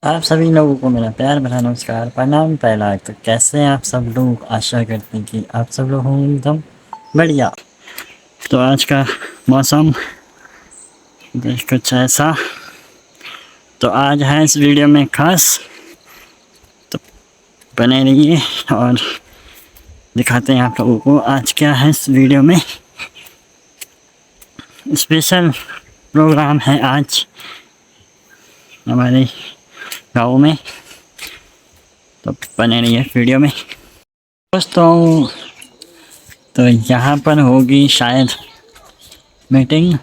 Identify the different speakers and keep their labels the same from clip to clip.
Speaker 1: आप सभी लोगों को मेरा प्यार भरा नमस्कार, प्रणाम। पहला तो कैसे हैं आप सब लोग? आशा करते हैं कि आप सब लोग होंगे एकदम बढ़िया। तो आज का मौसम कुछ ऐसा। तो आज है इस वीडियो में खास, तो बने रहिए और दिखाते हैं आप लोगों को आज क्या है इस वीडियो में। स्पेशल प्रोग्राम है आज हमारे गाँव में, तो बने रहिए वीडियो में दोस्तों। तो यहाँ पर होगी शायद मीटिंग,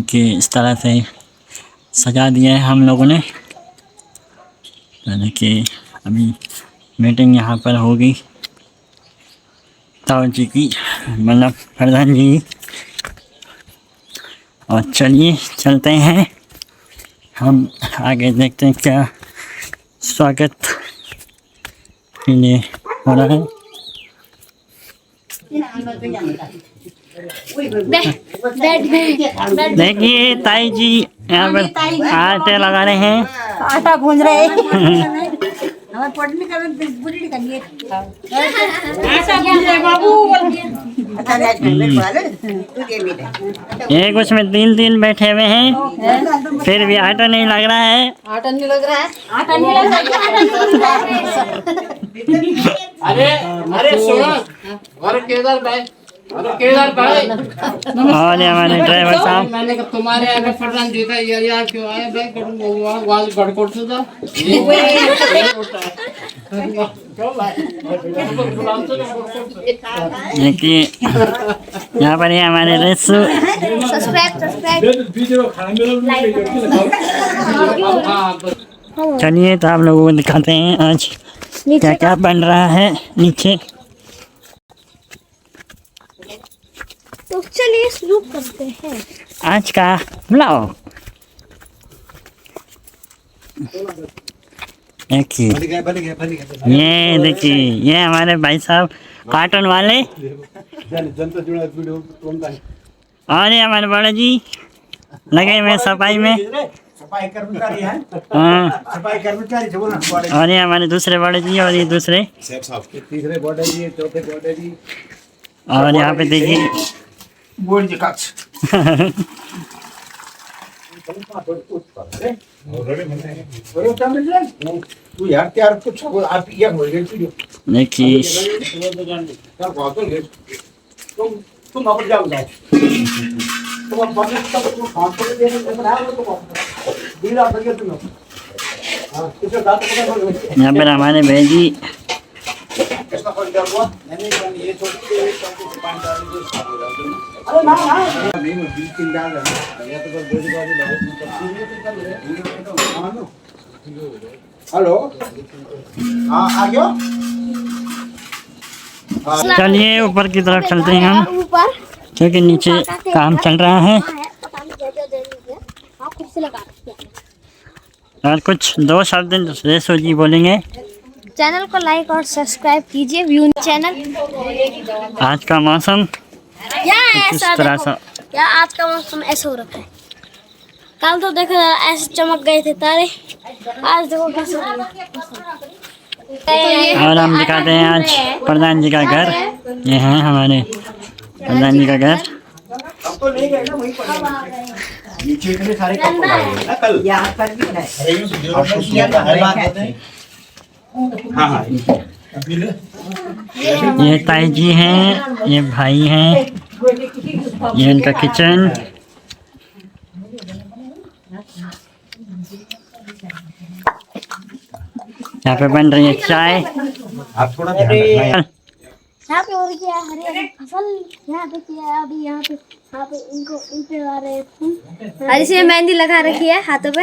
Speaker 1: कि इस तरह से सजा दिया है हम लोगों ने। तो देखिए अभी मीटिंग यहाँ पर होगी ताऊ जी की, मतलब प्रधान जी। और चलिए चलते हैं हम आगे, देखते हैं क्या स्वागत के लिए हो रहा है। देखिए ताई जी यहाँ पर आटे लगा रहे हैं,
Speaker 2: आटा गूंज रहे हैं। पढ़ने का बुरी करनी है। आटा गूंज रहे बाबू।
Speaker 1: एक उसमें तीन बैठे हुए हैं, फिर भी आटा नहीं लग रहा है।
Speaker 2: आटा नहीं लग रहा है। आटा नहीं लग रहा है।
Speaker 3: अरे सुनो, और केदार भाई,
Speaker 1: और हमारे ड्राइवर साहब,
Speaker 3: मैंने कहा तुम्हारे आगे फरमान जीता यार क्यों आए भाई? वाल गड़कोट से था।
Speaker 1: देखिए यहाँ पर है हमारे रेसू। चलिए तो आप लोगों को दिखाते हैं आज क्या क्या बन रहा है नीचे।
Speaker 4: तो चलिए शुरू करते हैं
Speaker 1: आज का ब्लॉग। देखिए ये देखिए, ये हमारे भाई साहब कार्टून वाले, और ये हमारे बड़ा जी लगे हुए सफाई में।
Speaker 5: सफाई कर्मचारी है।
Speaker 1: हाँ,
Speaker 5: सफाई कर्मचारी।
Speaker 1: और ये हमारे दूसरे बड़े जी, और ये दूसरे,
Speaker 5: तीसरे बड़े जी, चौथे बड़े जी,
Speaker 1: और यहाँ पे देखिए
Speaker 5: बोर्ड जी कक्ष। तू यार त्यार कुछ आप यार हो गए
Speaker 1: देखिए।
Speaker 5: तुम अब जाओ जाओ। तुम अब बने तब काम कर देने के बनाया तो बिना बगे तुम। हां किसे दांत पकड़।
Speaker 1: यहाँ पर हमारे भाई जी
Speaker 5: कैसा कर दिया हुआ? नहीं ये छोड़ के चौकी पानी डाल दो, साफ हो जाएगा। अरे ना ना नहीं मैं 20 डाल रहा या तो बस दो बारी लगे। हेलो हाँ आ गया।
Speaker 1: चलिए ऊपर की तरफ चलते हैं हम,
Speaker 4: ऊपर,
Speaker 1: क्योंकि नीचे काम चल रहा है। और कुछ दो शब्द रेसो जी बोलेंगे।
Speaker 4: चैनल को लाइक और सब्सक्राइब कीजिए। View channel.
Speaker 1: आज का मौसम
Speaker 4: ऐसा
Speaker 1: किस तरह सा,
Speaker 4: या आज का मौसम ऐसा हो रखा है। कल तो देखो ऐसे चमक गए थे तारे, आज देखो कैसा हो रहा है।
Speaker 1: और हम दिखाते हैं आज प्रधान जी का घर। ये है हमारे प्रधान जी का घर।
Speaker 5: अब तो नहीं गए ना वहीं पर नीचे इतने सारे कप लगाए ना कल यहाँ पर भी है। आपको किया था हर बात होते हैं। हाँ हाँ
Speaker 1: ये ताई जी हैं, ये भाई हैं, ये इनका किचन। यहाँ पे बन रही है चाय।
Speaker 5: आप थोड़ा ध्यान रखना।
Speaker 4: यहाँ पे हो रही है हरी हरी फसल। यहाँ देखिए अभी यहाँ पे इन पे आ रहे हैं। हरी सी मेहंदी लगा रखी है हाथों पे।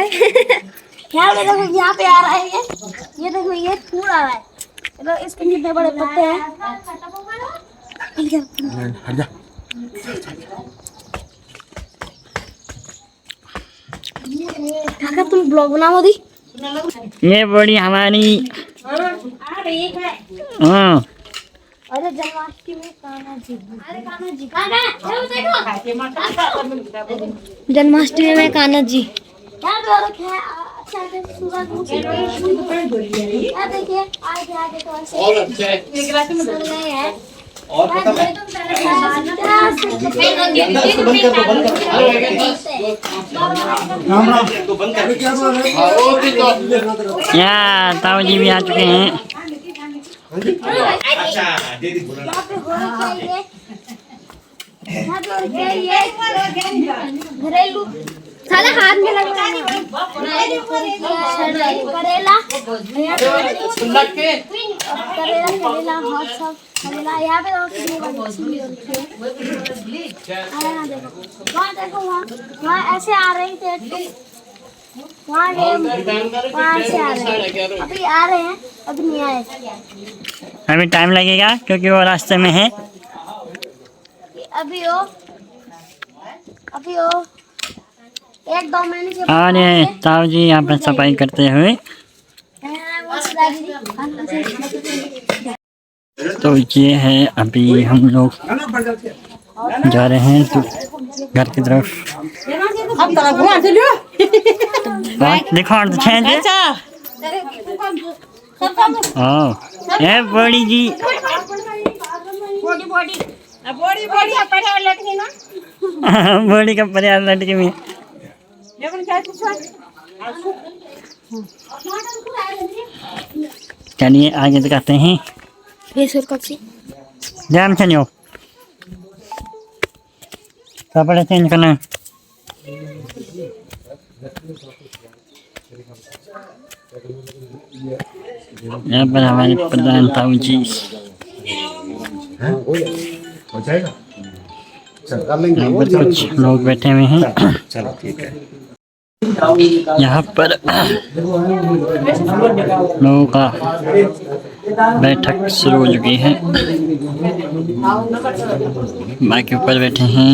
Speaker 4: यहाँ पे देखो, यहाँ पे आ रहा है ये देखो, ये फूल आ रहा है। तो इसके कितने बड़े पत्ते हैं। काका तुम ब्लॉग बनाओ दी।
Speaker 1: ये बड़ी हमारी, हाँ
Speaker 4: अरे जन्माष्टमी में कान्हा जी, अरे कान्हा जी देखो, जन्माष्टमी में कान्हा जी। यहाँ पे रखे हैं चाहते सूरज मुखी देखिए आगे तो ऐसे
Speaker 3: और अच्छा है
Speaker 4: चल रहे हैं
Speaker 5: और खत्म है अंदर इसको बंद कर दो बंद कर राम राम तो बंद कर क्या बोल रहे
Speaker 3: हाँ, वो भी तो
Speaker 1: या ताऊ जी भी आ चुके हैं।
Speaker 5: अच्छा दीदी बोला
Speaker 4: यहाँ पे हो रखा है यहाँ पे हो रखा है ये घरेलू साला हाथ में लग रहा है करेला
Speaker 3: सुनना के
Speaker 4: करेला हॉट सब करेला यहाँ पे कितनी बड़ी मछली हो रखी है यहाँ देखो वहाँ ऐसे आ रही थे वहाँ से आ रहे हैं अभी आ रहे हैं अभी नहीं आए
Speaker 1: अभी टाइम लगेगा क्योंकि वो रास्ते में है।
Speaker 4: अभी वो 1-2 महीने के
Speaker 1: और ये ताऊ जी यहाँ पर सफाई करते हुए। तो ये है अभी हम लोग जा रहे हैं तो घर की तरफ।
Speaker 2: हम तरह घुमा चलियो
Speaker 1: दिखा तो छेंज ये बड़ी जी
Speaker 2: बॉडी पड़े लटकी ना
Speaker 1: बड़ी का पर्याप्त लटके में।
Speaker 2: लेकिन क्या कुछ
Speaker 1: चलिए आगे दिखाते हैं।
Speaker 4: फेसर कब से
Speaker 1: ध्यान चलियो कपड़े चेंज करना। यहाँ पर हमारे प्रधान ताऊ जी
Speaker 5: हो जाएगा चल कर लेंगे
Speaker 1: यहाँ पर कुछ लोग बैठे हुए हैं।
Speaker 5: चलो ठीक है
Speaker 1: यहाँ पर लोगों का बैठक शुरू हो चुकी है। बाकी ऊपर बैठे हैं।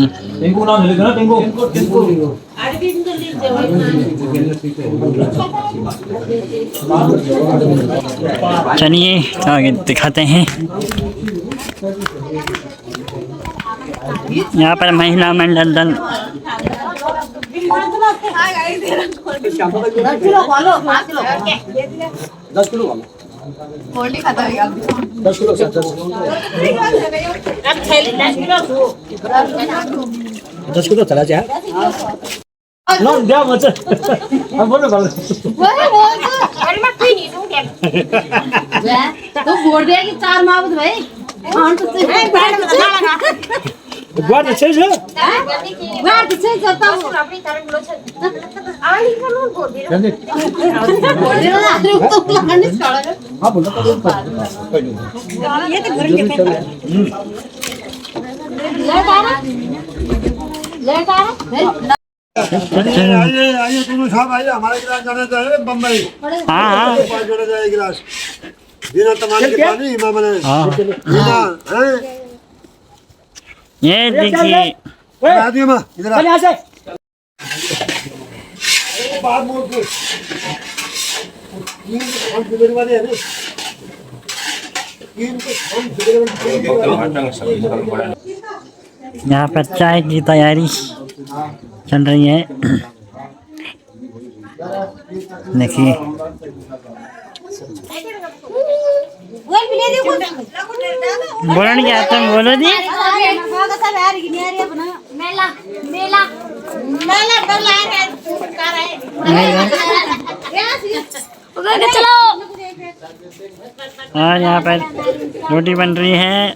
Speaker 1: चलिए आगे दिखाते हैं। यहाँ पर महिला मंडल दल
Speaker 2: 10 किलो वालो 5 किलो
Speaker 5: 10 किलो वाला 10 किलो 10 किलो चला जाए नो क्या मत अब बोलो बोलो
Speaker 2: तो बोल दे कि 4 मावत भाई हां तो
Speaker 5: गुआर छे छे
Speaker 2: गुआर छे जता अपनी तरफ लो छे आली का नो बोल दे बोल दे तो लाने छोड़ा
Speaker 5: हां बोलो तो
Speaker 2: ये तो घर के पे लेट आ
Speaker 5: आइए तुम साहब आइए हमारे गिलास जाना चाहिए बम्बई
Speaker 1: हाँ हाँ
Speaker 5: पास जाना चाहिए गिलास बिना टमाटर के पानी हिमा बने
Speaker 1: हाँ
Speaker 5: बिना हैं
Speaker 1: ये देखिए
Speaker 5: आ दियो मां इधर आ यहां से बाहर मोड़ के ये हम डिलीवरी वाले हैं
Speaker 1: यहाँ पर चाय की तैयारी चल रही है। देखिए बोलो नहीं क्या तुम बोलो जी।
Speaker 4: मेला मेला चलो
Speaker 1: और यहाँ पर रोटी बन रही है।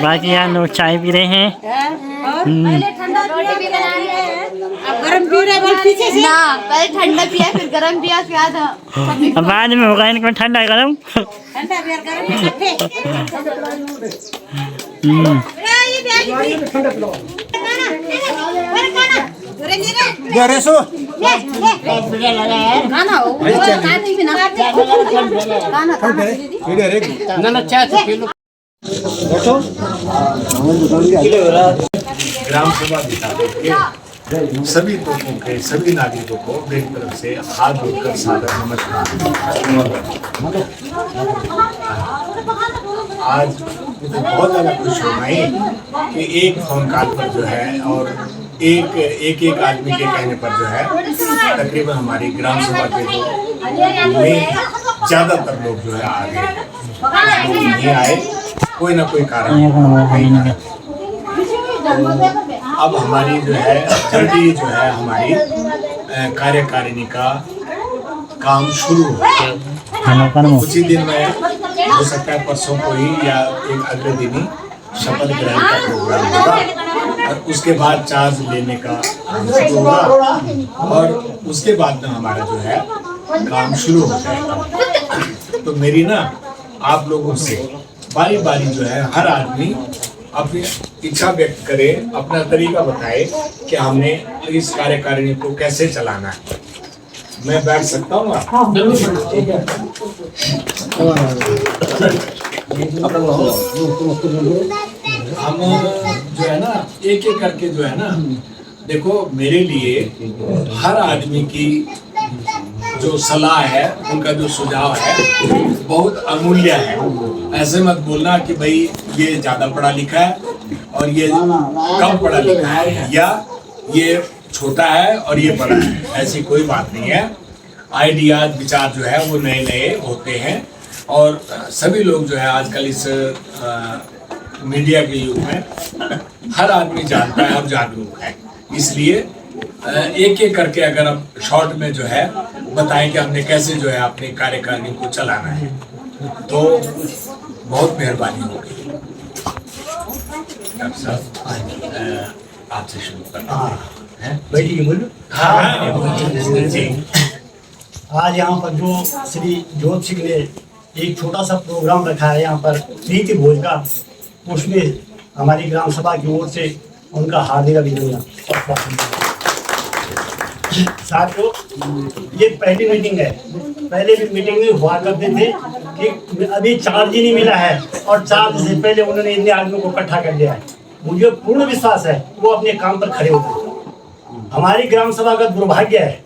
Speaker 1: बाकी यहाँ लोग चाय पी रहे हैं।
Speaker 2: गरम पी रहे बोल पीछे से
Speaker 4: ना पहले ठंडा पिया फिर गरम पिया क्या था
Speaker 1: अब बाद में होगा इनको ठंडा गरम।
Speaker 2: ठंडा बियर गरम इकट्ठे
Speaker 5: दे रेसो
Speaker 2: खाना हो नहीं बिना खाना
Speaker 5: वीडियो रे
Speaker 3: ना चाय तो पी लो
Speaker 5: बैठो
Speaker 6: ग्राम सभा अधिकारी सभी लोगों के सभी नागरिकों को मेरी तरफ से हाथ जोड़कर सादर नमस्कार। आज मुझे बहुत ज़्यादा खुशी हो रही कि एक फोन कॉल पर जो है और एक आदमी के कहने पर जो है तकरीबन हमारी ग्राम सभा के में ज़्यादातर लोग जो है आ गए, लोग नहीं आए, कोई ना कोई कारण है। अब हमारी जो है जल्दी जो है हमारी कार्यकारिणी का काम शुरू हो, कुछ ही दिन में हो सकता है परसों को ही या एक अगले दिन ही शपथ ग्रहण का प्रोग्राम होगा और उसके बाद चार्ज लेने का शुरू होगा और उसके बाद में हमारा जो है काम शुरू हो जाएगा। तो मेरी ना आप लोगों से बारी बारी जो है हर आदमी अपनी इच्छा व्यक्त करे, अपना तरीका बताए कि हमने इस कार्यकारिणी को कैसे चलाना है। मैं बैठ सकता हूँ? हम जो है ना एक एक करके जो है ना, देखो मेरे लिए हर आदमी की जो सलाह है, उनका जो सुझाव है बहुत अमूल्य है। ऐसे मत बोलना कि भाई ये ज्यादा पढ़ा लिखा है और ये कम पढ़ा लिखा है या ये छोटा है और ये बड़ा है, ऐसी कोई बात नहीं है। आइडियाज विचार जो है वो नए नए होते हैं और सभी लोग जो है आजकल इस मीडिया के युग में हर आदमी जानता है और जागरूक है, इसलिए एक एक करके अगर हम शॉर्ट में जो है बताएं कि हमने कैसे जो है अपने कार्यकारिणी को चलाना है तो बहुत मेहरबानी होगी। डॉक्टर साहब आपसे शुरू करते हैं।
Speaker 5: बैठिए, बोलो।
Speaker 6: हाँ जी।
Speaker 5: आज यहाँ पर जो श्री जोत सिंह ने एक छोटा सा प्रोग्राम रखा है यहाँ पर प्रीति भोज का, उसमें हमारी ग्राम सभा की ओर से उनका हार्दिक अभिनंदन। साथियों, ये पहली मीटिंग है, पहले भी मीटिंग में हुआ करते थे कि अभी चार्ज ही नहीं मिला है और चार्ज से पहले उन्होंने इतने आदमियों को इकट्ठा कर लिया है। मुझे पूर्ण विश्वास है वो अपने काम पर खड़े होते। हमारी ग्राम सभा का दुर्भाग्य है,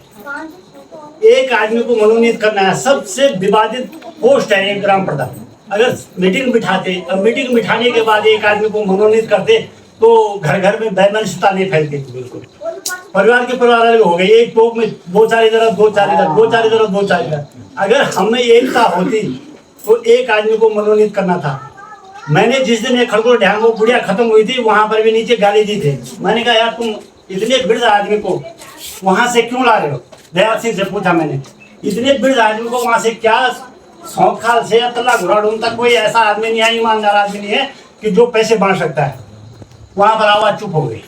Speaker 5: एक आदमी को मनोनीत करना है, सबसे विवादित पोस्ट है एक ग्राम प्रधान। अगर मीटिंग बिठाते, अब मीटिंग बिठाने के बाद एक आदमी को मनोनीत करते तो घर घर में वैमनस्यता नहीं फैलती। बिल्कुल परिवार के परिवार अलग हो गए, एक टोक में दो चार इधर, दो चार इधर, दो चार इधर, दो चार इधर। अगर हमें एकता होती तो एक आदमी को मनोनीत करना था। मैंने जिस दिन एक खड़गोल ध्यान वो बुढ़िया खत्म हुई थी, वहां पर भी नीचे गाली दी थी। मैंने कहा यार तुम इतने वृद्ध आदमी को वहां से क्यों ला रहे हो? दयाल सिंह से पूछा मैंने, इतने वृद्ध आदमी को वहां से क्या सौंप खाल से या तल्ला घुराडूम तक कोई ऐसा आदमी नहीं है, ईमानदार आदमी नहीं है कि जो पैसे बांट सकता है। वहां पर आवाज चुप हो गई।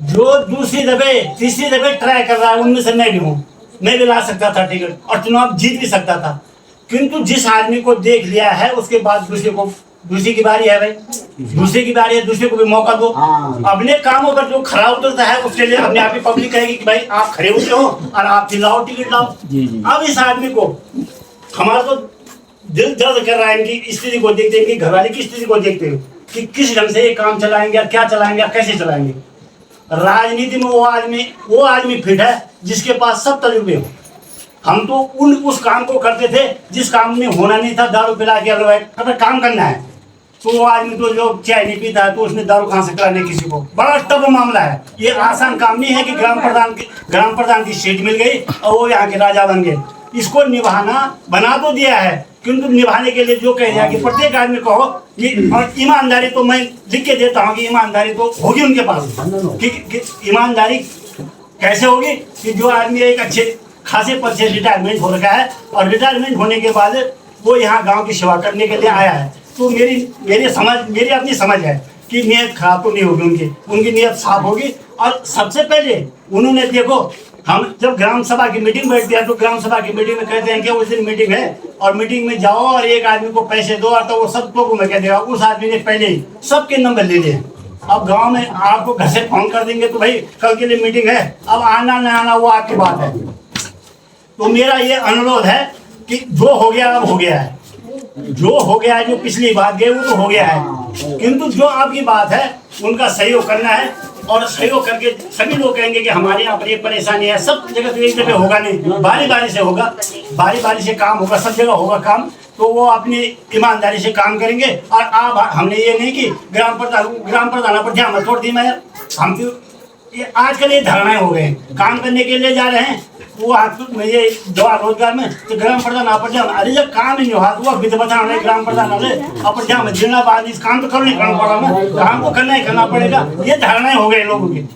Speaker 5: जो दूसरी दफे तीसरी दफे ट्राई कर रहा है उनमें से मैं भी हूँ, मैं भी ला सकता था टिकट और चुनाव जीत भी सकता था, किंतु जिस आदमी को देख लिया है उसके बाद दूसरी की बारी है भाई, दूसरे की बारी है, दूसरे को भी मौका दो। अपने कामों पर जो खरा उतरता है उसके लिए अपने आप ही पब्लिक कहेगी कि भाई आप खड़े उतरे हो और आप लाओ टिकट लाओ। अब इस आदमी को हमारा तो दिल दर्द कर रहा है इनकी स्थिति को देखते, इनकी घरवाली की स्थिति को देखते हुए कि किस ढंग से ये काम चलाएंगे और क्या चलाएंगे और कैसे चलाएंगे। राजनीति में वो आदमी फिट है जिसके पास सब तजुर्बे हो। हम तो उस काम को करते थे जिस काम में होना नहीं था, दारू पिला के अगर काम करना है तो वो आदमी तो जो चाय नहीं पीता है तो उसने दारू कहाँ से कराने किसी को। बड़ा टफ मामला है, ये आसान काम नहीं है कि ग्राम प्रधान की सीट मिल गई और वो यहाँ के राजा बन गए। इसको निभाना बना तो दिया है, किंतु निभाने के लिए जो कह दिया कि प्रत्येक आदमी को और ईमानदारी तो मैं लिख के देता हूँ कि ईमानदारी तो होगी उनके पास। कि ईमानदारी कैसे होगी कि जो आदमी एक अच्छे खासे पद से रिटायरमेंट हो रखा है और रिटायरमेंट होने के बाद वो यहाँ गांव की सेवा करने के लिए आया है, तो मेरी अपनी समझ है कि नीयत खराब तो नहीं होगी, उनकी नीयत साफ होगी। और सबसे पहले उन्होंने देखो, हम जब ग्राम सभा की मीटिंग बैठती है तो ग्राम सभा की मीटिंग में कहते हैं कि उस दिन मीटिंग है और मीटिंग में जाओ और एक आदमी को पैसे दो, और तो वो सब को मैं कह देगा। उस आदमी ने पहले ही सबके नंबर ले लिए। अब गांव में आपको घर से फोन कर देंगे तो भाई कल के लिए मीटिंग है, अब आना न आना वो आपकी बात है। तो मेरा ये अनुरोध है कि जो हो गया अब हो गया है, जो हो गया है, जो पिछली बात गई वो तो हो गया है, किंतु जो आपकी बात है उनका सहयोग करना है। और सहयोग करके सभी लोग कहेंगे कि हमारे यहाँ पर ये परेशानी है। सब जगह तो एक जगह होगा नहीं, बारी बारी से होगा, बारी बारी से काम होगा, सब जगह होगा काम। तो वो अपनी ईमानदारी से काम करेंगे। और आप हमने ये नहीं कि ग्राम प्रधान पर ध्यान मत छोड़ दी। मैं हम आजकल ये धारणाएं हो गए हैं, काम करने के लिए जा रहे हैं वो हाथ में ये जवाहर रोजगार में तो ग्राम प्रधान आप जाओ, अरे जब काम ही नहीं हाथ हुआ विध बता रहे ग्राम प्रधान वाले आप जाओ जिला बाद इस काम तो करना ही करना पड़ा ना, काम को करना ही करना पड़ेगा। ये धारणाएं हो गए लोगों की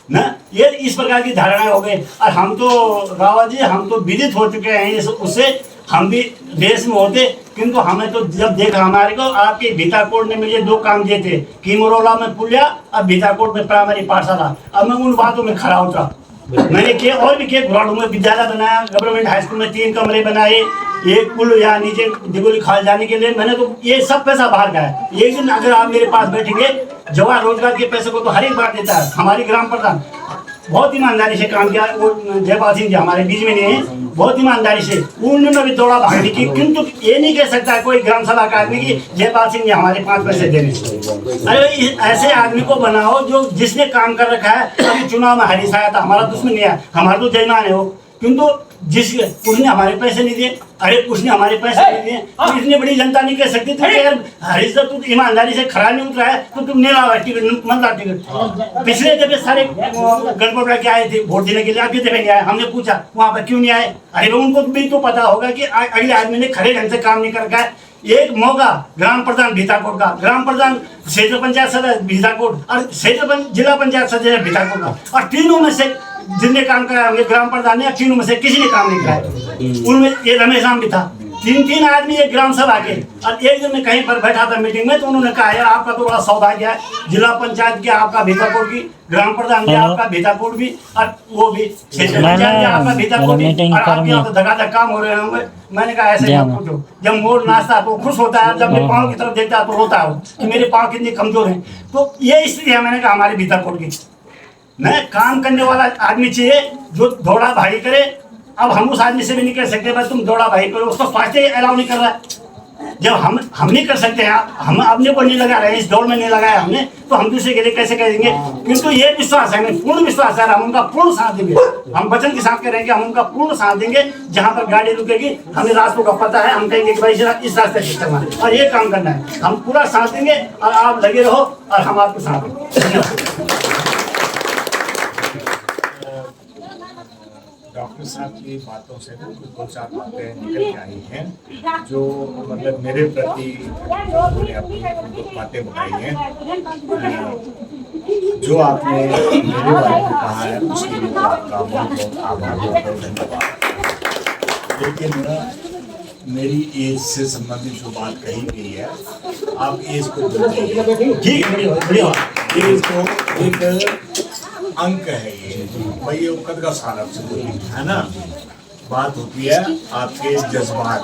Speaker 5: ना, ये इस प्रकार की धारणाएं हो गई। और हम तो रावत जी हम तो विदित हो चुके हैं उससे, हम भी देश में होते किंतु हमें तो जब देखा हमारे को आपके भीताकोट ने मुझे 2 काम दिए थे, कीमरोला में पुलिया और भीताकोट में प्राइमरी पाठशाला। अब मैं उन बातों में खड़ा उतरा, मैंने किया और भी किया, घुराड़ू में विद्यालय बनाया, गवर्नमेंट हाई स्कूल में 3 कमरे बनाए, एक पुल यहाँ नीचे दिगोली खाल जाने के लिए मैंने तो ये सब पैसा बाहर का है। एक दिन अगर आप मेरे पास बैठेंगे जवाहर रोजगार के पैसे को तो हर एक बार देता है। हमारी ग्राम प्रधान बहुत ईमानदारी से काम किया, वो जयपाल सिंह जी हमारे बीच में नहीं है, बहुत ईमानदारी से उन्होंने भी दौड़ा भागने की, किंतु ये नहीं कह सकता कोई ग्राम सभा का आदमी की जयपाल सिंह जी हमारे 5 पैसे देने। अरे ऐसे आदमी को बनाओ जो जिसने काम कर रखा है। अभी चुनाव में हरीश आया था, हमारा दुश्मन नहीं है, हमारा तो जयमान है वो, किंतु उसने हमारे पैसे नहीं दिए, अरे उसने हमारे पैसे नहीं दिए तो इतनी बड़ी जनता नहीं कह सकती थी यार हरीश सर तू ईमानदारी से खड़ा नहीं उतरा है तो तुम नहीं लाओ टिकट मत ला टिकट। पिछले दफे सारे गणपत के आए थे वोट देने के लिए, आपके दफे नहीं आए, हमने पूछा वहाँ पर क्यों नहीं आए। अरे उनको भी तो पता होगा कि अगले आदमी ने खड़े ढंग से काम नहीं कर रखा है। एक मौका ग्राम प्रधान भीताकोट का, ग्राम प्रधान क्षेत्र पंचायत सदस्य भीताकोट और जिला पंचायत सदस्य भीताकोट का, और तीनों में से जिनने काम कराया होंगे ग्राम प्रधान ने, तीनों में से किसी ने काम नहीं कराया। उनमें ये रमेश राम भी था, 3 आदमी एक ग्राम सभा के। और एक दिन मैं कहीं पर बैठा था मीटिंग में तो उन्होंने कहा यार आपका तो बड़ा सौभाग्य है, जिला पंचायत के आपका भीताकोट की, ग्राम प्रधान के आपका भीताकोट भी, और वो भी क्षेत्र पंचायत के आपका भीताकोट भी, और आपके यहाँ तो धगाधक काम हो रहे होंगे। मैंने कहा ऐसे मत पूछो, जब मोर नाचता तो खुश होता है, जब मेरे पाँव की तरफ देखता है तो रोता है कि मेरे पाँव कितने कमजोर हैं। तो ये इसलिए है मैंने कहा हमारे भीताकोट की मैं काम करने वाला आदमी चाहिए जो दौड़ा भागी करे। अब हम उस आदमी से भी नहीं कर सकते भाई तुम दौड़ा भागी करो, उसको पार्टी अलाउ नहीं कर रहा है। जब हम नहीं कर सकते हैं, हम अपने को नहीं लगा रहे हैं, इस दौड़ में नहीं लगाया हमने, तो हम दूसरे के लिए कैसे करेंगे। किंतु ये विश्वास है, हमें पूर्ण विश्वास है, हम उनका पूर्ण साथ देंगे, हम वचन के साथ करेंगे, हम उनका पूर्ण साथ देंगे। जहाँ पर गाड़ी रुकेगी हमें रास्तों का पता है, हम कहेंगे कि भाई इस रास्ते से चलना है और ये काम करना है, हम पूरा साथ देंगे और आप लगे रहो और हम आपके साथ देंगे। धन्यवाद।
Speaker 6: डॉक्टर साहब की बातों से कुछ 2-4 बातें निकल के आई हैं जो मतलब मेरे प्रति उन्होंने अपनी कुछ बातें बताई हैं। जो आपने मेरे बारे में कहा है उसके लिए आपका बहुत आभार, बहुत धन्यवाद। लेकिन मेरी एज से संबंधित जो बात कही गई है आप एज को बोल रही एज को एक अंक है, ये भाई ये कद का साल आपसे बोली है ना, बात होती है आपके जज्बात,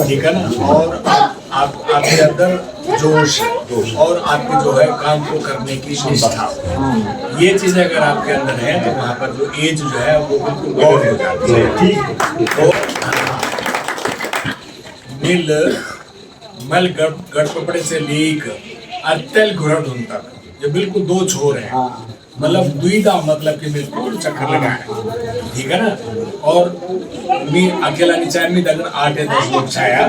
Speaker 6: ठीक है ना, और आपके अंदर जोश और आपके जो है काम को करने की निष्ठा, ये चीजें अगर आपके अंदर है तो वहाँ पर जो एज जो है वो बिल्कुल गौर हो जाती है। तो मल गढ़पपड़े से लेक अत्यल घुरढुन तक जो बिल्कुल 2 छोर हैं, मतलब दुविधा मतलब कि बिल्कुल चक्कर लगा है, ठीक है ना। और मैं अकेला नहीं चाहे, मैं अगर 8-10 लोग छाया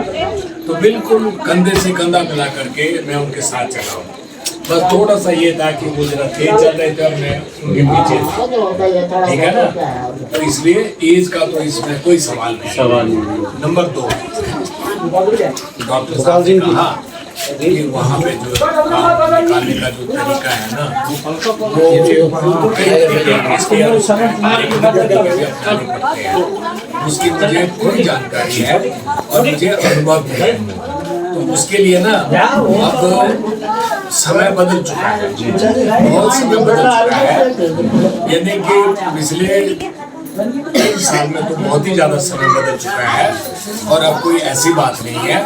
Speaker 6: तो बिल्कुल कंधे से कंधा मिला करके मैं उनके साथ चला हूँ। बस थोड़ा सा ये था कि वो जरा तेज चल रहे थे और मैं उनके पीछे था, ठीक है ना। तो इसलिए एज का तो इसमें कोई सवाल नहीं। नंबर 2, डॉक्टर साहब ने कहा कि वहाँ पे जो काम निकालने का जो तरीका है ना वो उसकी मुझे पूरी जानकारी है और मुझे अनुभव है। तो उसके लिए ना अब समय बदल चुका है, बहुत समय बदल चुका है, यानी कि पिछले 3 साल में तो बहुत ही ज्यादा समय बदल चुका है। और अब कोई ऐसी बात नहीं है,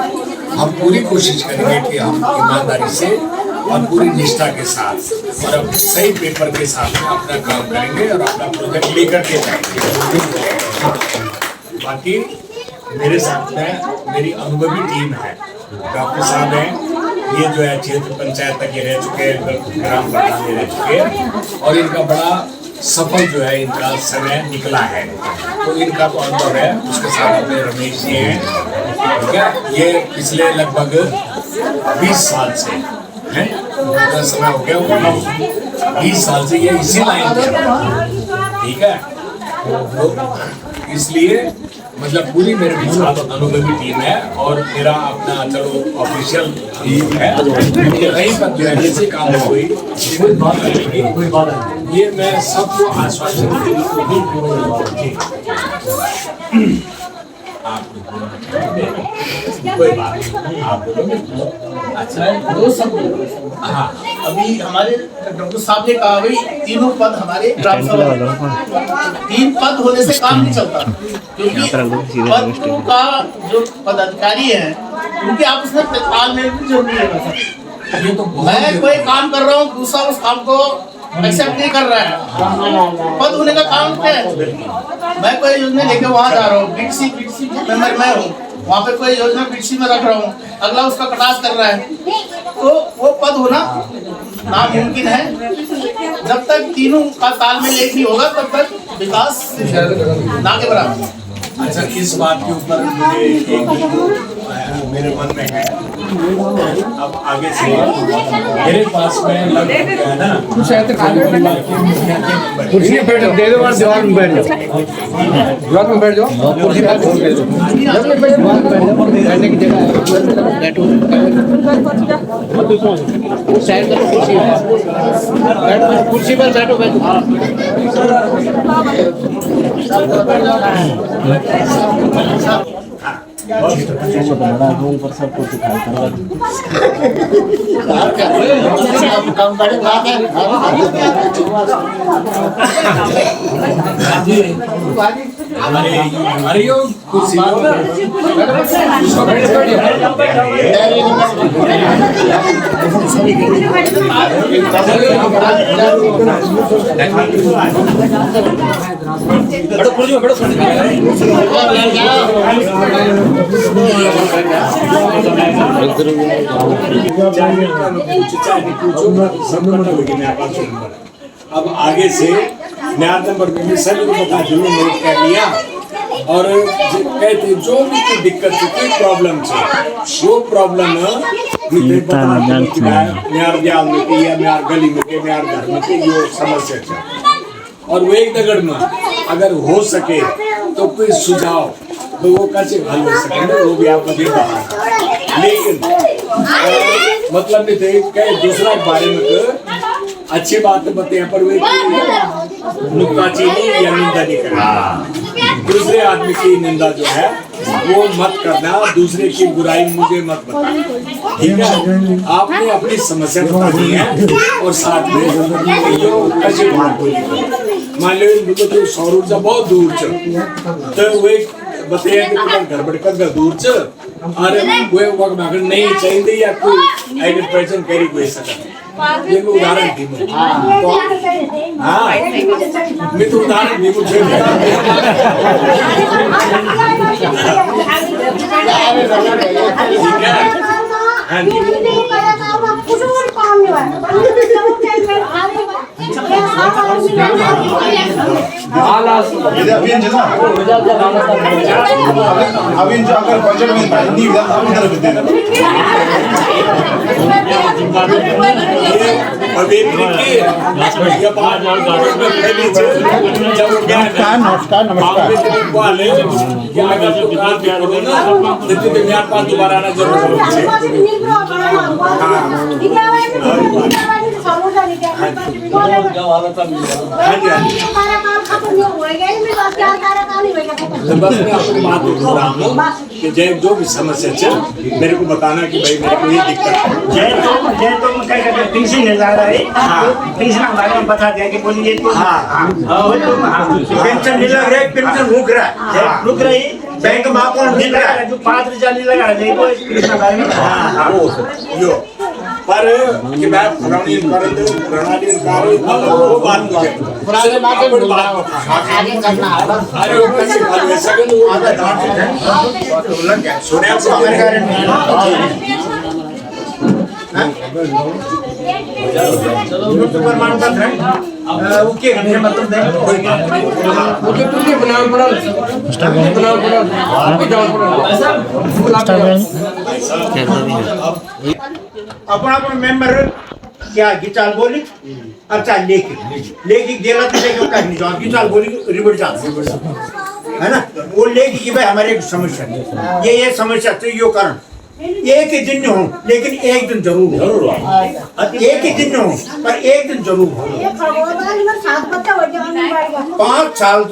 Speaker 6: हम पूरी कोशिश करेंगे कि हम ईमानदारी से और पूरी निष्ठा के साथ और अपने सही पेपर के साथ में अपना काम करेंगे और अपना प्रोजेक्ट लेकर के जाएंगे। बाकी मेरे साथ में मेरी अनुभवी टीम है, डॉक्टर साहब हैं, ये जो है क्षेत्र पंचायत तक ये रह चुके हैं, ग्राम प्रधान ये रह चुके हैं और इनका बड़ा सफल जो है इनका समय निकला है, तो इनका तो अनुभव है। उसके साथ अपने रमेश जी हैं, ठीक है, ये पिछले लगभग 20 साल से हैं, समय हो गया 20 साल से ये इसी लाइन में, ठीक है। तो इसलिए मतलब पूरी मेरे भी साथ अनुभवी टीम है और मेरा अपना चलो ऑफिशियल टीम है, कहीं पर जो है जैसे काम हो गई कोई बात नहीं, ये मैं सबको आश्वासन कोई बात नहीं, आप बोलो।
Speaker 3: अच्छा दो सब हाँ, अभी हमारे डॉक्टर साहब ने कहा भाई तीनों पद हमारे ग्राम सभा में। 3 पद होने से काम नहीं चलता, क्योंकि पदों का जो पदाधिकारी है उनके आपस में तालमेल भी जरूरी है।
Speaker 6: ये तो
Speaker 3: मैं कोई काम कर रहा हूँ, दूसरा उस काम को एक्सेप्ट नहीं कर रहा है, पद होने का काम क्या है। मैं कोई योजना लेके वहाँ जा रहा हूँ, बीटीसी मेंबर मैं हूँ, वहाँ पे कोई योजना बीटीसी में रख रहा हूँ, अगला उसका कटास कर रहा है, तो वो पद होना नामुमकिन है। जब तक तीनों का तालमेल एक नहीं होगा तब तक विकास ना के बराबर।
Speaker 6: अच्छा, इस बात के ऊपर मुझे एक मेरे मन में है, अब आगे से मेरे पास में लगभग है ना कुछ ऐसे कुर्सी पे बैठ दे दो और दीवार में बैठ जाओ, दीवार में बैठ जाओ, कुर्सी पे फोन दे दो, बैठने की जगह बैठो, उस साइड पर कुर्सी है, कुर्सी पर बैठो अरे यो कुर्सी अब आगे से नया नंबर में सभी को बता दूँ नोट कर लिया और कहते जो भी कोई दिक्कत थी कोई प्रॉब्लम थी वो प्रॉब्लम म्यार जाल में के या म्यार गली में के म्यार घर में के जो समस्या है और वो एक दगड़ में अगर हो सके तो कोई सुझाव तो वो कैसे हल हो सके वो भी आप बता। लेकिन मतलब नहीं थे कई दूसरा बारे में अच्छी बात बताया पर वे नुक्ताचीनी या निंदा नहीं करना, दूसरे आदमी की निंदा जो है वो मत करना, दूसरे की बुराई मुझे मत बताना, ठीक है। आपने अपनी समस्या बतानी है और साथ में जो कैसे मान लो मुझे तो सौर ऊर्जा बहुत दूर चल तो वे बताया कि घर बैठकर दूर च अरे वे वक्त अगर नहीं चाहिए या कोई आइडेंटिफिकेशन कैरी कोई सका ये मैं उदाहरण दी मैं हाँ मैं तो उदाहरण दी मुझे ठीक है दोबारा आना जरूर जय जो भी समस्या है मेरे को बताना कि भाई मेरे को ये दिक्कत है
Speaker 5: जय तो क्या कहते हैं पेंशन ले जा रहा है पेंशन हमारे में बता दिया कि बोलिए तो पेंशन मिल रहा है पेंशन रुक रही बैंक में अकाउंट मिल रहा है जो 5,000 नहीं लगा रहे वो पेंशन बारे में
Speaker 6: यो पर कि मैं प्रणाली कार्य वो बात मुझे पुराने मार्केट में आगे करना अरे वो कैसे कर सकते हो आधा दांत है सुने से
Speaker 5: यूट्यूबर मानता है ओके घंटे मतलब दे
Speaker 3: ओके तुझे बनाओ पड़ा
Speaker 5: अपन अपन मेंबर क्या की चाल बोली अच्छा लेखी गेला तो लेखी का नहीं जान की चाल बोली रिवर्ट जा है ना वो लेखी की भाई हमारे एक समस्या है ये समस्या तो यो कारण एक ही दिन हो लेकिन एक दिन जरूर हो एक ही दिन हो पर एक दिन जरूर हो 5 साल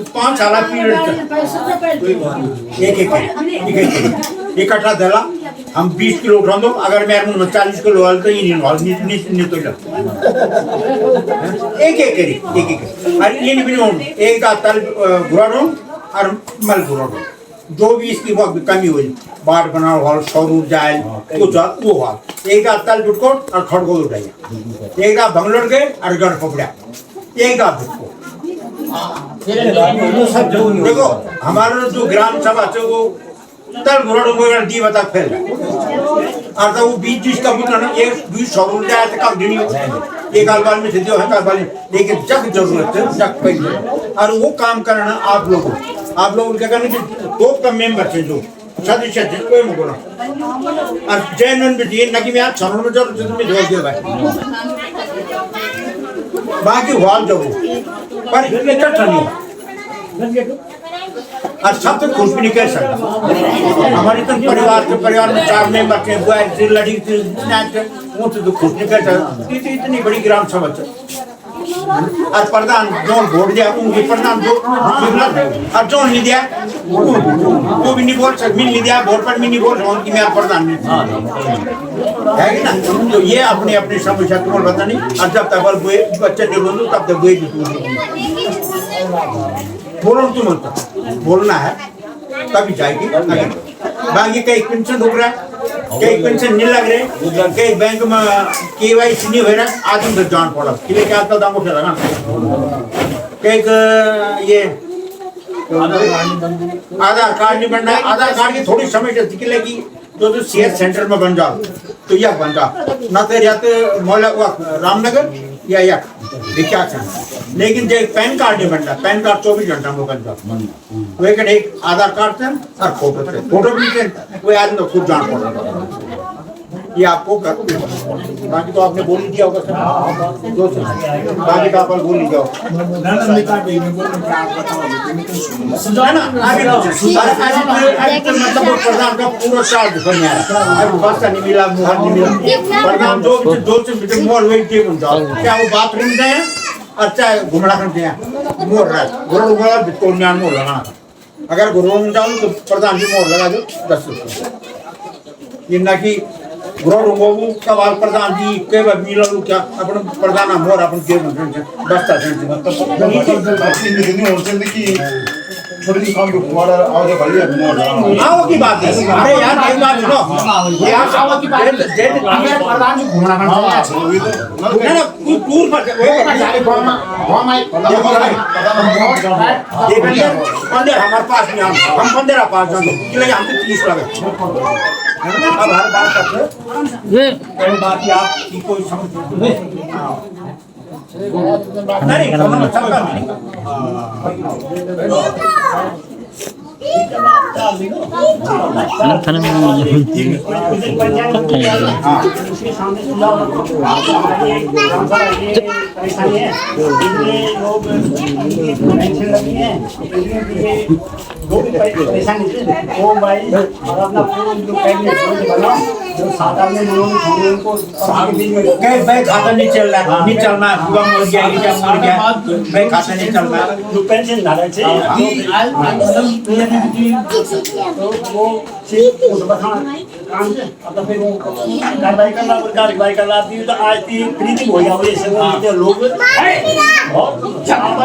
Speaker 5: पीरियड एक इकट्ठा दिला हम 20 किलो उठा दो अगर मेरे मुंह में 40 किलो हल तो ये नहीं तो एक करी और ये नहीं हो एक का तल घुरा दो और मल घुरा दो जो भी इसकी वक्त कमी हुई बाट बना हॉल सौरूप जाए कुछ वो हॉल एक का तल जुटकोट और खड़को उठाइए एक का बंगलोर गए और गढ़ पकड़ा एक का देखो हमारा जो ग्राम सभा से वो तल घुराड़ों को दी बता फैल और तो वो 20 का बुतना ना एक 20 सौरूप जाए तो कब दिन एक अलबाल में सिद्धि है अलबाल में लेकिन जग जरूरत है जग पैसे और वो काम करना आप लोग क्या करना दो का मेंबर थे जो सदस्य थे कोई मुगला और जैन भी दिए नकी में आज छानों में जरूर में जोड़ दिया भाई बाकी हॉल जरूर पर इकट्ठा नहीं और सब तक खुश भी नहीं कर सकता हमारे तो परिवार में 4 मेंबर थे बुआ से लड़ी से वो तो खुश नहीं कर सकता इतनी बड़ी ग्राम सभा और प्रधान जो वोट दिया उनके प्रधान जो और जो नहीं दिया वो भी नहीं बोल सकते मिल नहीं दिया वोट पर भी नहीं बोल रहा उनकी मेरा प्रधान नहीं है कि ना तो ये अपने अपने समस्या तुम्हें पता नहीं और जब तक बच्चे नहीं बोलूँ तब तक बुए बोलो तुम बोलना है तभी जाएगी बाकी कई पेंशन रुक रहा है कई पेंशन नहीं लग रहे कई बैंक में केवाईसी नहीं हो रहा आज हम जान पड़ा किले क्या आजकल दामों से लगा कई ये आधार कार्ड नहीं बन रहा है आधार कार्ड की थोड़ी समस्या निकलेगी तो सीएस सेंटर में बन जाओ तो यह बन जाओ न तो या तो मोहल्ला रामनगर या विख्यात है लेकिन जो पैन कार्ड नहीं बन रहा पैन कार्ड 24 घंटा में बन जाओ वो एक आधार कार्ड थे और फोटो भी थे वो आदमी खुद जान पड़ा ये आपको कर बाकी तो आपने बोल ही दिया होगा सर बाकी का आप बोल ही दिया मतलब प्रधान का पूरा साल बन आया बस नहीं मिला मुहर नहीं मिला प्रधान दो से मोर वेट क्या वो बाथरूम गए और चाहे घुमड़ा करते हैं मोर रहा गुरु बोला बिल्कुल में मोर लगाना अगर गुरु में जाऊँ तो प्रधान जी मोर लगा दो 10 रुपये ये ना कि गुरु बाबू कबाल प्रधान जी के बाद मिला लोग क्या अपन प्रधान मोर अपन के बस्ता
Speaker 7: छोटी सी काम को तुम्हारा आवाज भाई
Speaker 5: आओ की बात है अरे यार एक बात सुनो यार आओ की बात है जैसे प्रधान जी घूमना करना ना टूर पर वो जाके पंद्रह हमारे पास नहीं हम 15 पास जाएंगे इसलिए हमको 30 लगे अब हर बात करते ये बात की आप की कोई समझ नहीं खाता नहीं चल रहा नहीं चलना पूरा मर गया भाई खाता नहीं चल रहा जो पेंशन धारा कार्रवाई करना तो आज थी प्रीति हो जाओ लोग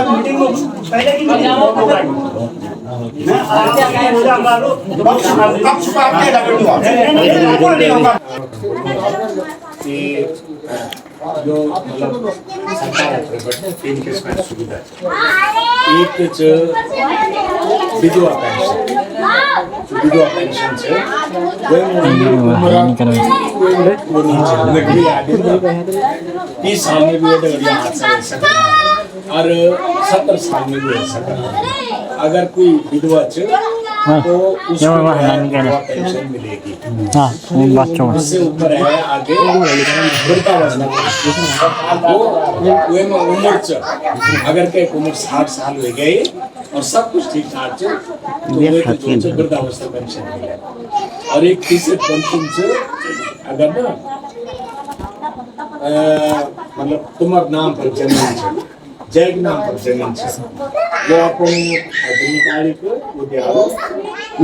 Speaker 5: मीटिंग पहले की
Speaker 6: जो मतलब सरकार है 3 किस्म सुविधा एक विधवा पेंशन से वो 30 साल में भी हाथ से रह सकता और 70 साल में भी रह सकता अगर कोई विधवा तो उसको
Speaker 1: वो
Speaker 6: जो है
Speaker 1: नानी कह रहे।
Speaker 6: विधवा पेंशन मिलेगी।
Speaker 1: हाँ उन बच्चों में
Speaker 6: उससे ऊपर है आगे वृद्धावस्था पेंशन। वो में उम्र च अगर के उम्र 60 साल हो गए और सब कुछ ठीक ठाक है तो वे तो जो वृद्धावस्था पेंशन मिलेगा। और एक तीसरे पेंशन से अगर ना मतलब तुम्हारे नाम पर जमीन है, जय के नाम पर जमीन है, वो अपने अधिकारी को वो दिया वो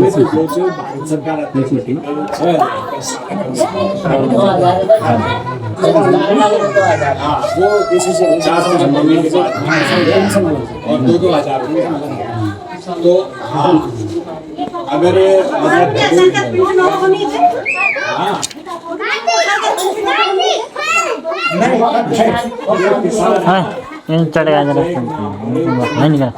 Speaker 6: जो भारत सरकार अपनी हाँ वो इसी से 4 महीने के बाद और 2,000 तो हाँ अगर हाँ
Speaker 1: हाँ इन चढ़ेगा जरा नहीं निकला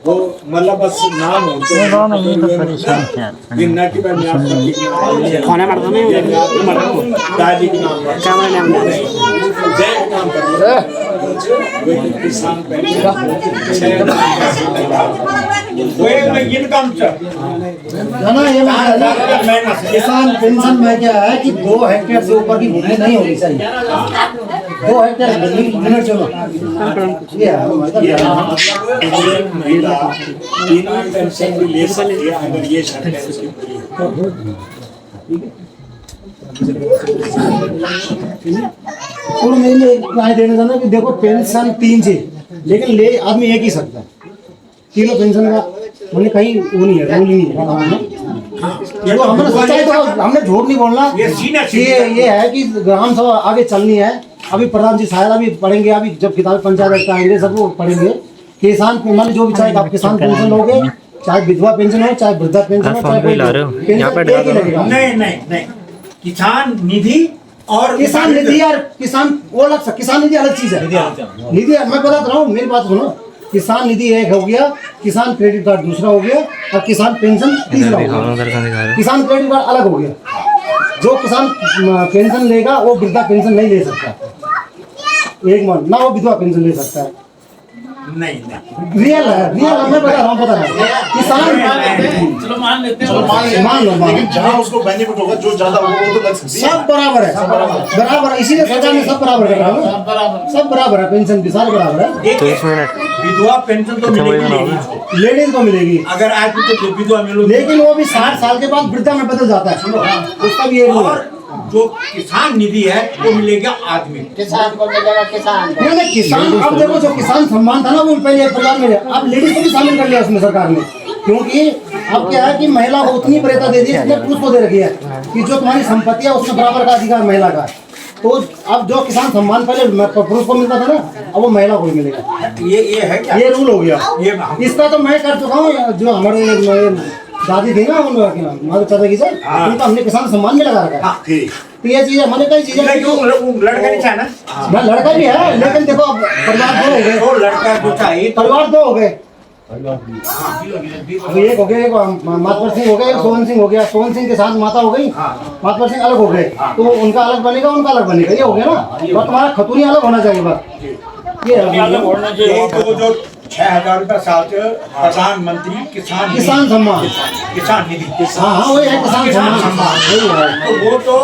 Speaker 6: वो मतलब बस नाम हो
Speaker 1: ये गाँव में ये तो परेशान थे यार।
Speaker 6: दिन ना कि मैं आपका खाना मरता नहीं दादी के नाम पर जय के नाम पर किसान
Speaker 8: किसान पेंशन में क्या है कि 2 हेक्टेयर से ऊपर की भूमि नहीं होनी चाहिए। 2 हेक्टेयर भूमि चलो
Speaker 6: महिला बिना पेंशन भी ले सकती है अगर ये शर्त है उसकी पूरी
Speaker 8: और मैंने राय देना चाहता कि देखो पेंशन 3 चीज लेकिन ले आदमी एक ही सकता है। तीनों पेंशन का हमने कहीं वो नहीं है रूल नहीं है। ये तो हमने सोचा है तो हमने झूठ नहीं बोलना। ये है कि ग्राम सभा आगे चलनी है। अभी प्रधान जी शायद अभी पढ़ेंगे, अभी जब किताब पंचायत एक्ट आएंगे सब वो पढ़ेंगे। किसान मान जो भी चाहे आप किसान पेंशन लोगे, चाहे विधवा पेंशन हो, चाहे वृद्धा पेंशन हो, चाहे
Speaker 5: नहीं किसान निधि और
Speaker 8: किसान निधि यार किसान वो अलग किसान निधि अलग चीज है। निधि मैं बता रहा हूँ, मेरी बात सुनो। किसान निधि एक हो गया, किसान क्रेडिट कार्ड दूसरा हो गया और किसान पेंशन तीसरा हो गया। किसान क्रेडिट कार्ड अलग हो गया। जो किसान पेंशन लेगा वो वृद्धा पेंशन नहीं ले सकता, एक मंथ ना वो विधवा पेंशन ले सकता है।
Speaker 5: नहीं
Speaker 8: रियल है, मैं बता रहा हूँ, पता है किसान
Speaker 3: चलो मान लेते हैं,
Speaker 8: मान लो
Speaker 7: लेकिन जहाँ उसको बेनिफिट होगा जो ज्यादा होगा वो तो लग सकती है।
Speaker 8: सब बराबर है, बराबर है। इसीलिए सरकार ने सब बराबर कर रहा है ना, सब बराबर है। पेंशन भी सारे बराबर है।
Speaker 5: विधवा पेंशन तो मिलेगी
Speaker 8: लेडीज को मिलेगी
Speaker 5: अगर आज तो विधवा मिलो,
Speaker 8: लेकिन वो भी 60 साल के बाद वृद्धा में बदल जाता है। उसका भी एक रूल है।
Speaker 5: और जो किसान निधि है वो मिलेगा आदमी
Speaker 2: किसान को मिलेगा किसान को।
Speaker 8: नहीं किसान, अब देखो जो किसान सम्मान था ना वो पहले परिवार में, अब लेडीज को भी शामिल कर लिया उसमें सरकार ने। क्योंकि अब क्या है कि महिला को उतनी वरीयता दे दी है जितने पुरुष को दे रखी है कि जो तुम्हारी संपत्ति है उसमें बराबर का अधिकार महिला का। तो अब जो किसान सम्मान पहले पुरुष को मिलता था ना, अब वो महिला को ही मिलेगा।
Speaker 5: ये है क्या?
Speaker 8: ये रूल हो गया।
Speaker 5: ये
Speaker 8: इसका तो मैं कर चुका हूँ। जो हमारे दादी थी ना हमारे चाचा की से, उनका हमने किसान सम्मान में लगा रखा है। तो ये चीज हमारे कई चीजें
Speaker 5: लड़का नहीं चाहे ना,
Speaker 8: लड़का भी है, लेकिन देखो अब परिवार 2 हो गए।
Speaker 5: वो लड़का जो चाहिए
Speaker 8: परिवार 2 हो गए। अभी एक हो गया, एक मातवर सिंह हो गया, एक सोहन सिंह हो गया। सोहन सिंह के साथ माता हो गई, मातवर सिंह अलग हो गए, तो उनका अलग बनेगा, उनका अलग बनेगा। ये हो गया ना। और तुम्हारा खतूरी अलग होना चाहिए बस। ये अलग होना चाहिए।
Speaker 5: तो जो 6,000 रुपये साल प्रधानमंत्री
Speaker 8: किसान सम्मान,
Speaker 5: किसान निधि,
Speaker 8: हाँ वही है किसान सम्मान, वही है।
Speaker 5: तो वो तो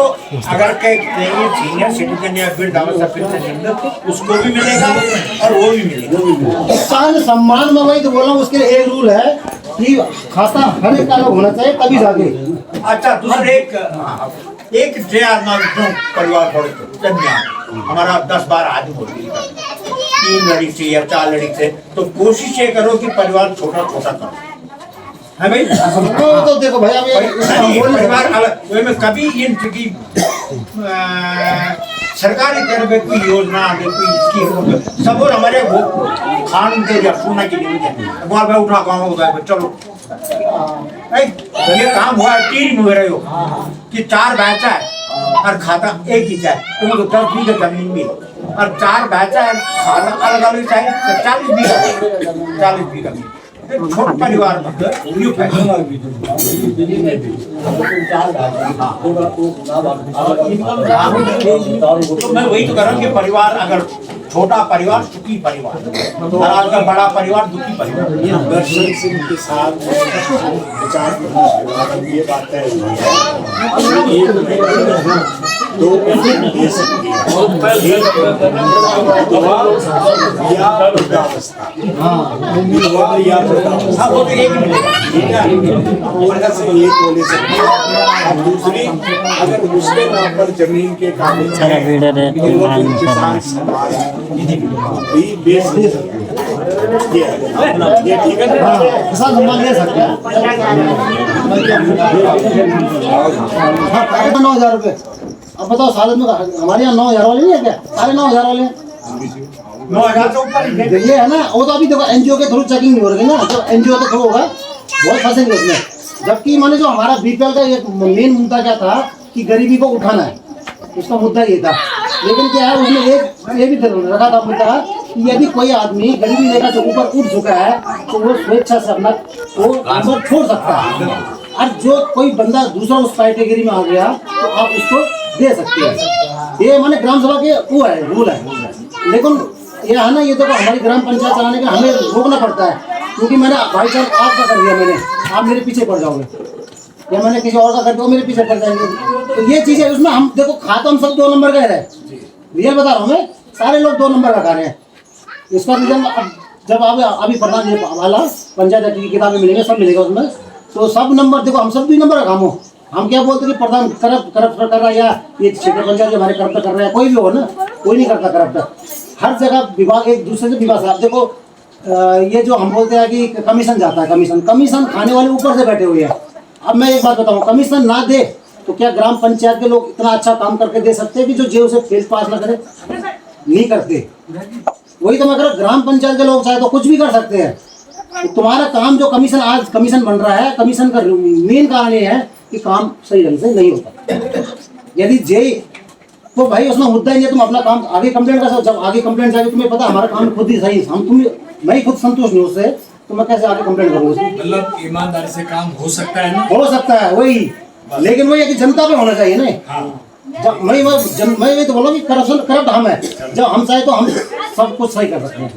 Speaker 5: अगर कहेंगे सीनियर सिटीजन या वृद्धावस्था पेंशन उसको भी मिलेगा और वो भी मिलेगा।
Speaker 8: किसान सम्मान में वही तो बोला, उसके लिए एक रूल है कि खाता हर एक का अलग होना चाहिए तभी जाके।
Speaker 5: अच्छा दूसरे एक परिवार थोड़े हमारा 10-12 आदमी होती है, 3 लड़ी से या 4 लड़ी से, तो कोशिश ये करो कि परिवार छोटा करो, है भाई।
Speaker 8: तो देखो भाई
Speaker 5: परिवार अलग में कभी इनकी सरकारी तरफ से कोई योजना कोई स्कीम सब और हमारे वो खान के या सुनना की वहाँ पे उठा गाँव होता है चलो ये काम हुआ 3 में रहे हो कि 4 बैचा है और खाता एक ही चाहे, तुमको 10 बीघा जमीन भी और 4 बैचा है, खाता अलग अलग चाहे तो 40 बीघा भी छोटा परिवार तो मैं वही तो कर रहा हूँ कि परिवार अगर
Speaker 6: छोटा परिवार सुखी परिवार, और आपका बड़ा परिवार दुखी परिवार।
Speaker 8: दर्शन सिंह के साथ 50 ये बात है, एक दो दे सकती है, एक विधवा या वृद्धावस्था, विधवा या वृद्धावस्था, वो तो एक मिलेगा, ठीक है, से एक वो ले सकती है। और दूसरी, अगर उसके नाम पर जमीन के कागज
Speaker 1: चलो वीडियो देखते हैं।
Speaker 8: किसान समाज भी बेच दे सकते हैं। ये ठीक है ना, किसान सम्मान ले सकते हैं 9,000 रुपए। अब बताओ साल में हमारे यहाँ 9,000 वाले नहीं है क्या? सारे 9,000 वाले हैं।
Speaker 5: 9,000 से ऊपर
Speaker 8: ये है ना, वो तो अभी देखो एनजीओ के थ्रू चेकिंग नहीं हो रही ना, जब एनजीओ के थ्रू होगा बहुत फंसेंगे उसमें। जबकि मैंने जो हमारा बीपीएल का एक मेन मुद्दा क्या था कि गरीबी को उठाना है, उसका मुद्दा ये था। लेकिन क्या है, उसमें एक ये भी रखा था मुद्दा कि यदि कोई आदमी गरीबी रेखा से ऊपर उठ चुका है तो वो स्वेच्छा से अपना वो आंसर छोड़ सकता है, और जो कोई बंदा दूसरा उस कैटेगरी में आ गया तो आप उसको दे सकते हैं। ये माने ग्राम सभा के वो है, रूल है। लेकिन ये है ना, ये तो हमारी ग्राम पंचायत चलाने का हमें रोकना पड़ता है, क्योंकि मैंने भाई साहब आपका कर दिया, मैंने आप मेरे पीछे पड़ जाओगे, या मैंने किसी और का कर दिया मेरे पीछे पड़ जाएंगे। तो ये चीजें उसमें हम देखो, खाता हम सब 2 नंबर का रहे, रियल बता रहा हूँ मैं, सारे लोग 2 नंबर का खा रहे हैं। इसका रीजन जब आप अभी प्रधान जी वाला पंचायत एक्ट की किताबें मिलेंगे, सब मिलेगा उसमें, तो सब नंबर देखो, हम सब 2 नंबर का काम हो। हम क्या बोलते कि प्रधान करप्ट कर रहा है, या ये क्षेत्र पंचायत हमारे करप्ट कर रहा है, कोई भी हो ना, कोई नहीं करता करप्ट। हर जगह विभाग एक दूसरे से विभाग, आप देखो ये जो हम बोलते हैं कि कमीशन जाता है, कमीशन खाने वाले ऊपर से बैठे हुए हैं। अब मैं एक बात बताऊँ, कमीशन ना दे तो क्या ग्राम पंचायत के लोग इतना अच्छा काम करके दे सकते हैं कि जो जेल से फेल पास ना करे? नहीं करते। वही तो मैं कह रहा, ग्राम पंचायत के लोग चाहे तो कुछ भी कर सकते हैं। तो तुम्हारा काम जो कमीशन आज कमीशन बन रहा है, कमीशन का मेन कारण ये है कि काम सही ढंग से नहीं होता। यदि जे तो भाई उसमें मुद्दा ही नहीं है, तुम अपना काम आगे कंप्लेंट कर सकते। जब आगे कंप्लेंट जाएगी, तुम्हें पता हमारा काम खुद ही सही, हम तुम मैं ही खुद संतुष्ट नहीं उससे, तो मैं कैसे आगे कंप्लेंट करूँगा?
Speaker 6: मतलब ईमानदारी से काम हो सकता है ना?
Speaker 8: हो सकता है वही, लेकिन वही है कि जनता पे होना चाहिए ना। जब मैं तो बोला कि करप्शन करप्ट हम है, जब हम चाहे तो हम सब कुछ सही कर सकते हैं,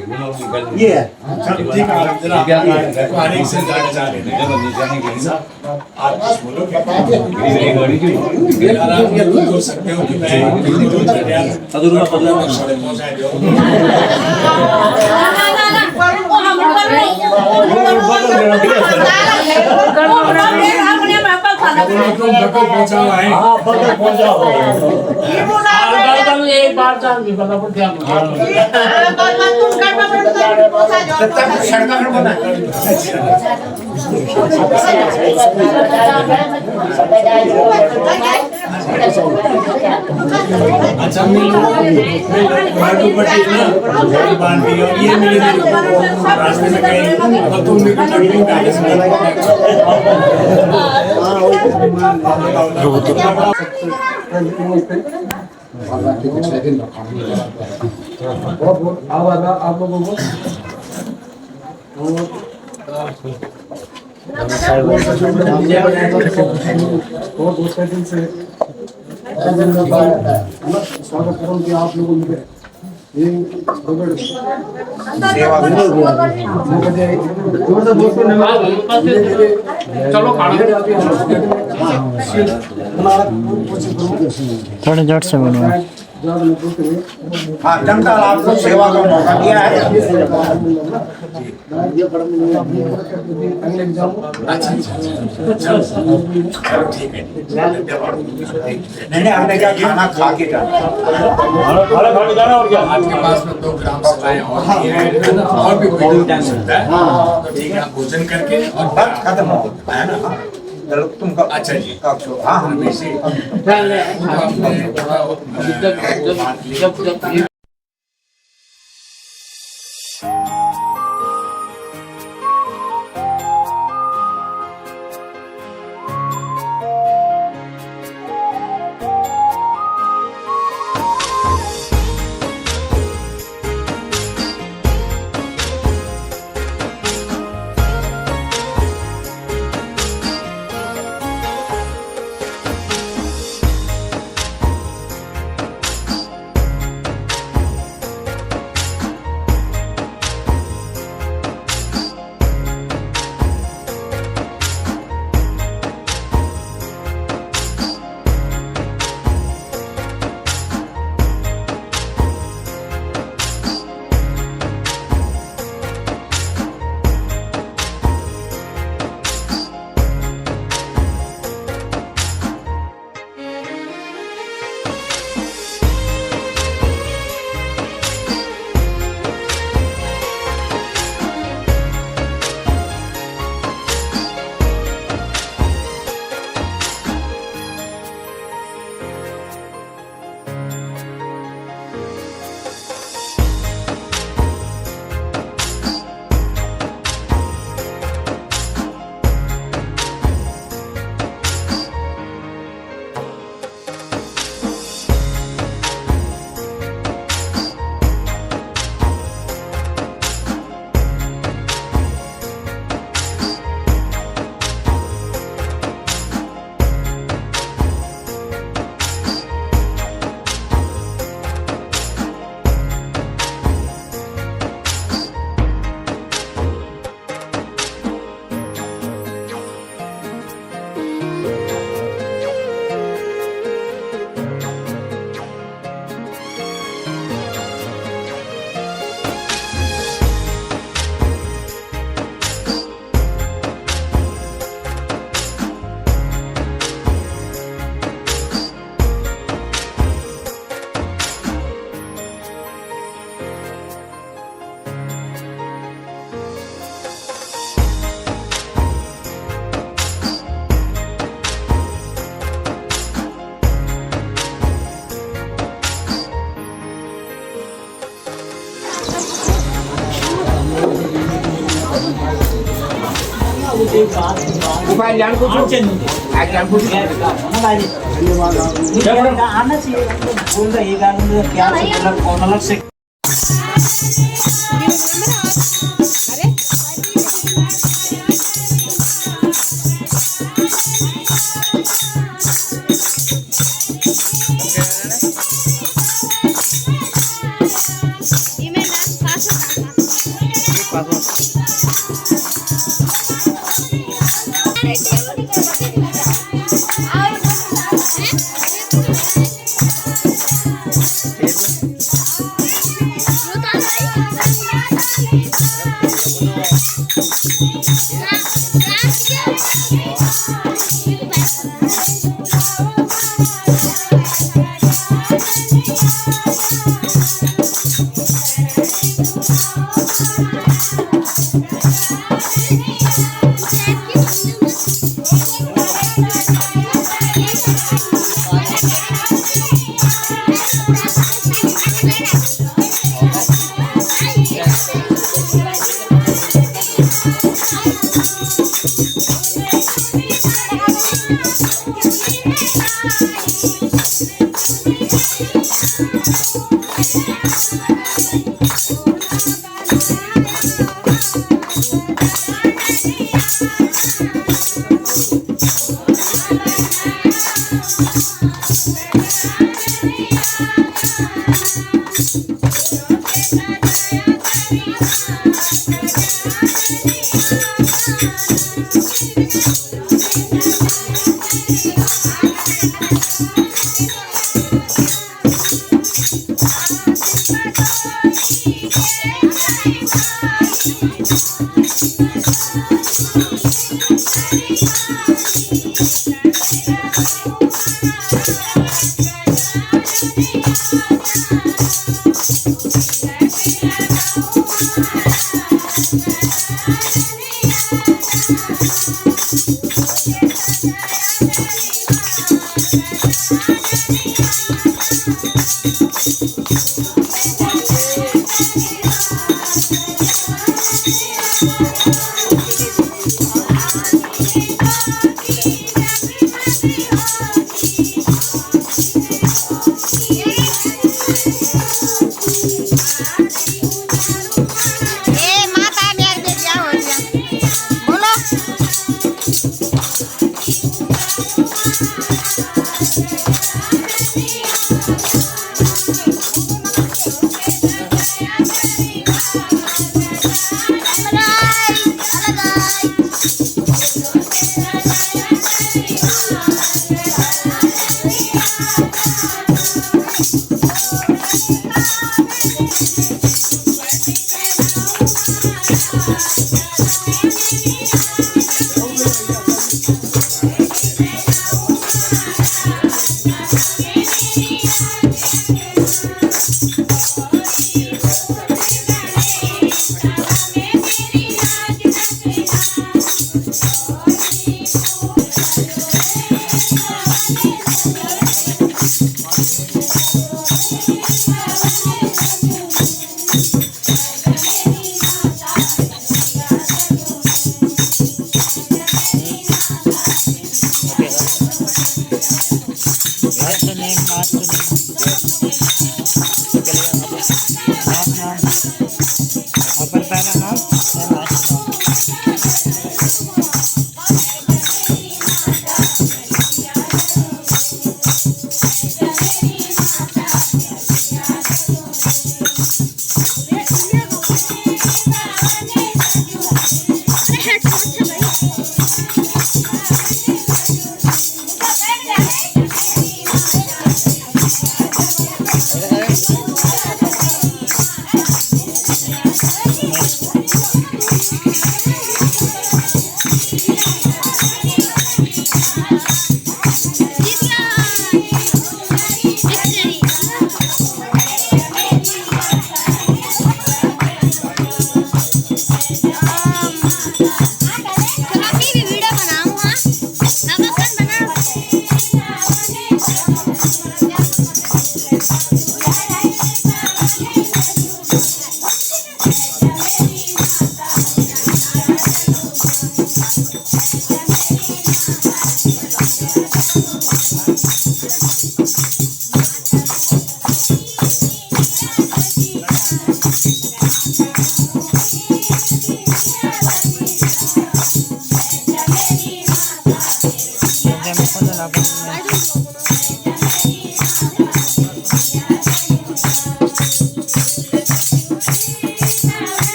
Speaker 8: ये है।
Speaker 6: ठीक है, जरा हर एक से जाना चाह रहे हैं, आप कुछ बोलोगे? आप बोल सकते हो कि मैं
Speaker 5: एक बार
Speaker 6: अच्छा ये मिले रास्ते में कहीं तुम भी कुछ
Speaker 8: पिछले दिन आप लोगों को दूसरे दिन से स्वागत करूँ कि आप लोगों ने
Speaker 1: थोड़े जोर से बोलो।
Speaker 6: हाँ, जनता आपको सेवा का मौका दिया है। ठीक है, नहीं हमने क्या खाना खा के जाना और क्या आपके पास में 2 ग्राम सभाएं और भी हैं, और भी कोई हो सकता है, तो ठीक है, आप भोजन करके और खत्म हो है ना? तुमको अच्छा जी, हाँ हम वैसे जब
Speaker 1: आना चाहिए बोल रहा ये गाना क्या कौन अलग से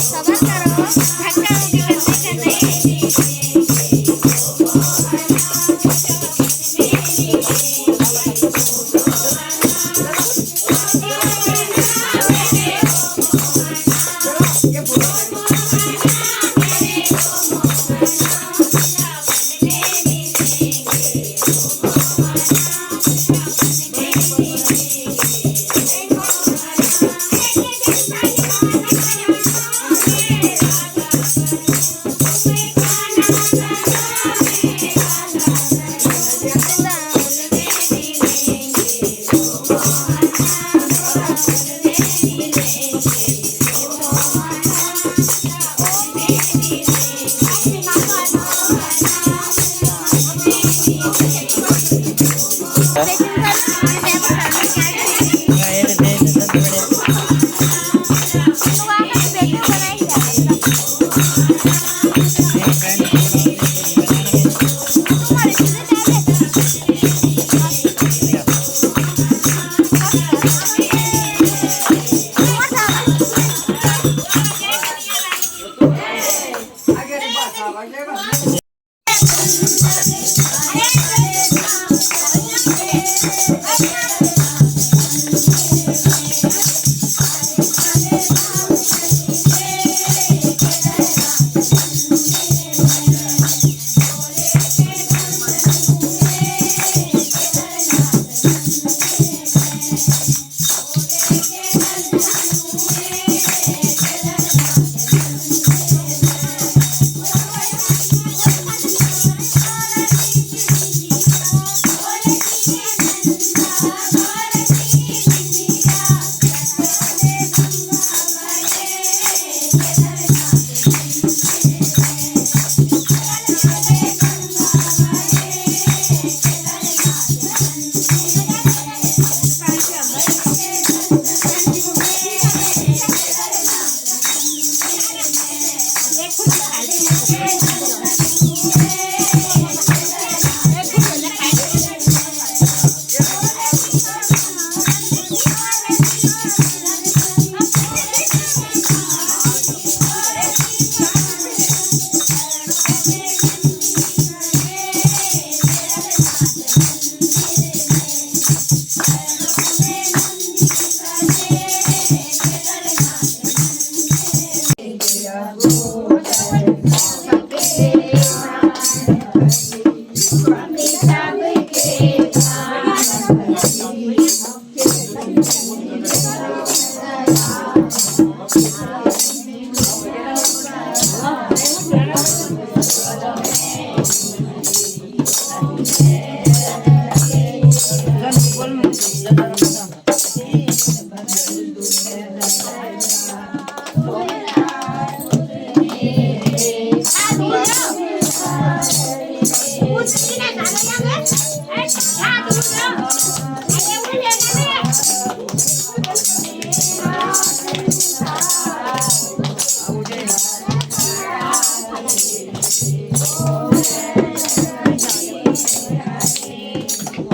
Speaker 4: सबर करो, धक्का मुक्की करने का नहीं।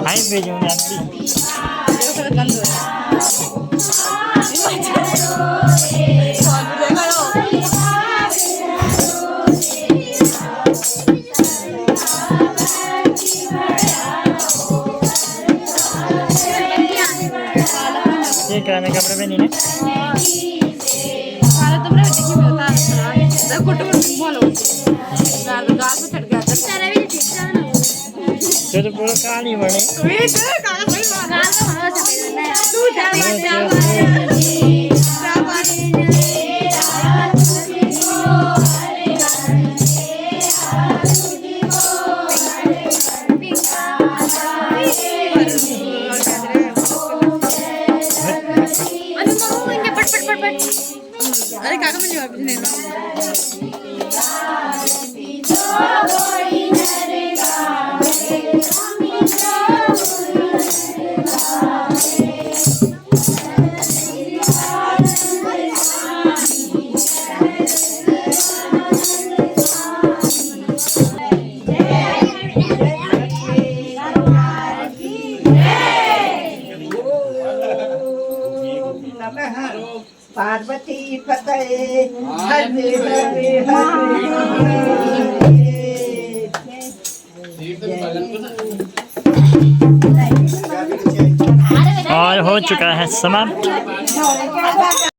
Speaker 1: Hai video nanti. Ini kerana kamera ini nih.
Speaker 2: Kalau tuh mereka देखिए होता है ना कोटो बोलो गाल गाल पे चढ़ गया सारा भी ठीक था ना
Speaker 1: तो पूरा कहानी बने।
Speaker 2: वे तो कागज पे गाल का भरोसा सफेद है तू अरे काका मुझे वापस नहीं ला
Speaker 9: पार्वती फतेह हरे हरे
Speaker 1: और हो चुका है समाप्त।